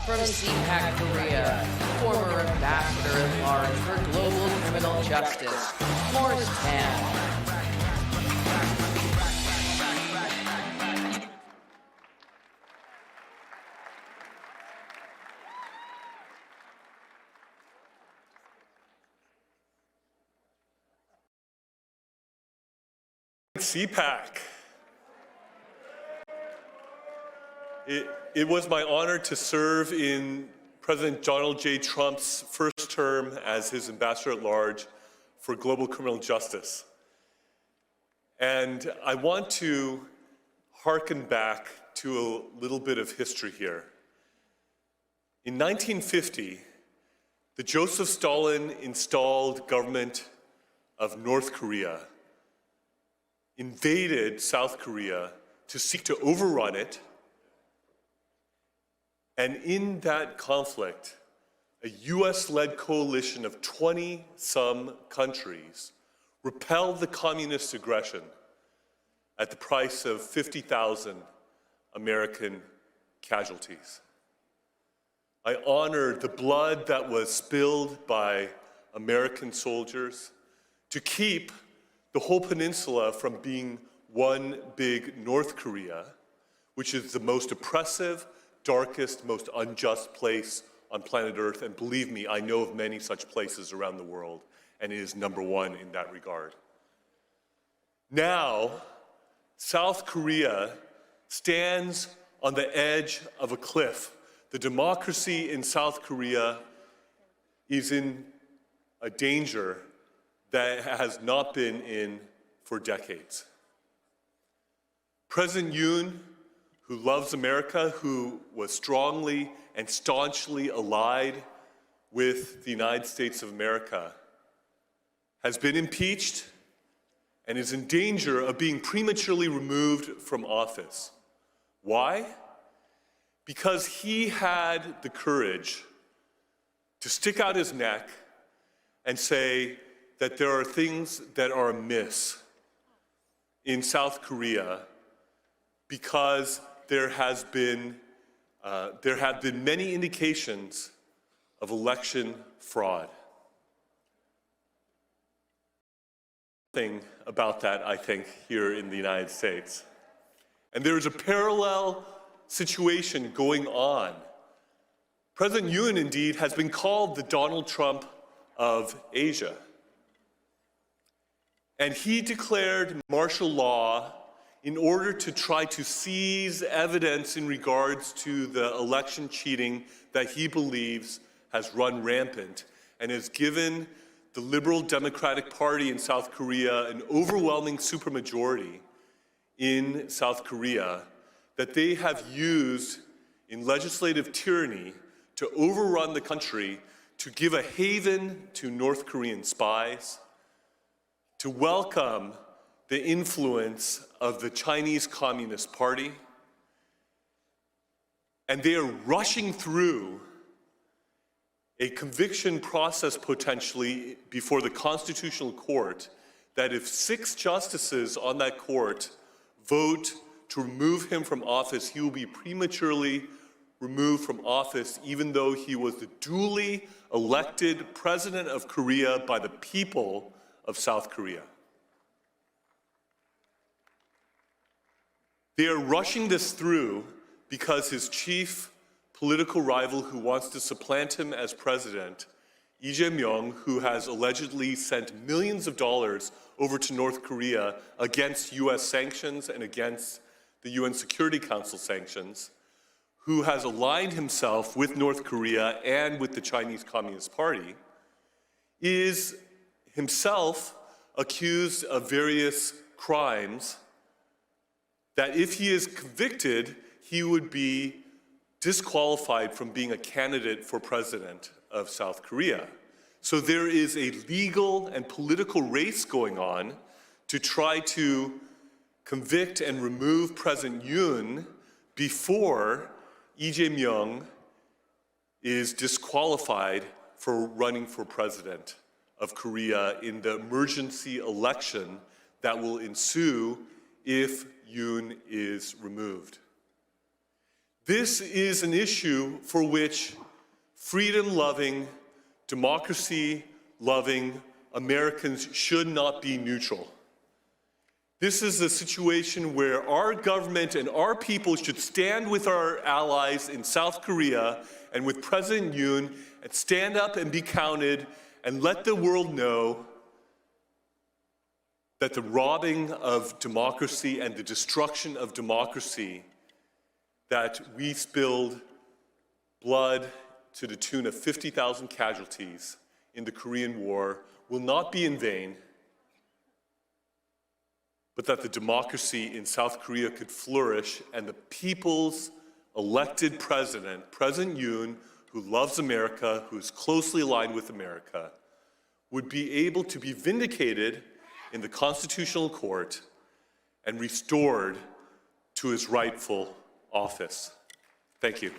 From CPAC Korea, former Ambassador-at-Large for Global Criminal Justice, Morse. CPAC. It was my honor to serve in President Donald J. Trump's first term as his ambassador-at-large for global criminal justice. And I want to hearken back to a little bit of history here. In 1950, the Joseph Stalin-installed government of North Korea invaded South Korea to seek to overrun it. And in that conflict, a US-led coalition of 20-some countries repelled the communist aggression at the price of 50,000 American casualties. I honor the blood that was spilled by American soldiers to keep the whole peninsula from being one big North Korea, which is the most oppressive, darkest, most unjust place on planet Earth. And believe me, I know of many such places around the world, and it is number one in that regard. Now, South Korea stands on the edge of a cliff. The democracy in South Korea is in a danger that it has not been in for decades. President Yoon, who loves America, who was strongly and staunchly allied with the United States of America, has been impeached and is in danger of being prematurely removed from office. Why? Because he had the courage to stick out his neck and say that there are things that are amiss in South Korea because there have been many indications of election fraud. Thing about that, I think, here in the United States. And there is a parallel situation going on. President Yoon, indeed, has been called the Donald Trump of Asia. And he declared martial law in order to try to seize evidence in regards to the election cheating that he believes has run rampant and has given the Liberal Democratic Party in South Korea an overwhelming supermajority in South Korea that they have used in legislative tyranny to overrun the country, to give a haven to North Korean spies, to welcome the influence of the Chinese Communist Party, and they are rushing through a conviction process potentially before the Constitutional Court that if 6 justices on that court vote to remove him from office, he will be prematurely removed from office even though he was the duly elected president of Korea by the people of South Korea. They are rushing this through because his chief political rival who wants to supplant him as president, Lee Jae-myung, who has allegedly sent millions of dollars over to North Korea against US sanctions and against the UN Security Council sanctions, who has aligned himself with North Korea and with the Chinese Communist Party, is himself accused of various crimes that if he is convicted, he would be disqualified from being a candidate for president of South Korea. So there is a legal and political race going on to try to convict and remove President Yoon before Lee Jae-myung is disqualified for running for president of Korea in the emergency election that will ensue if Yoon is removed. This is an issue for which freedom-loving, democracy-loving Americans should not be neutral. This is a situation where our government and our people should stand with our allies in South Korea and with President Yoon and stand up and be counted and let the world know that the robbing of democracy and the destruction of democracy, that we spilled blood to the tune of 50,000 casualties in the Korean War, will not be in vain, but that the democracy in South Korea could flourish and the people's elected president, President Yoon, who loves America, who is closely aligned with America, would be able to be vindicated in the Constitutional Court and restored to his rightful office. Thank you.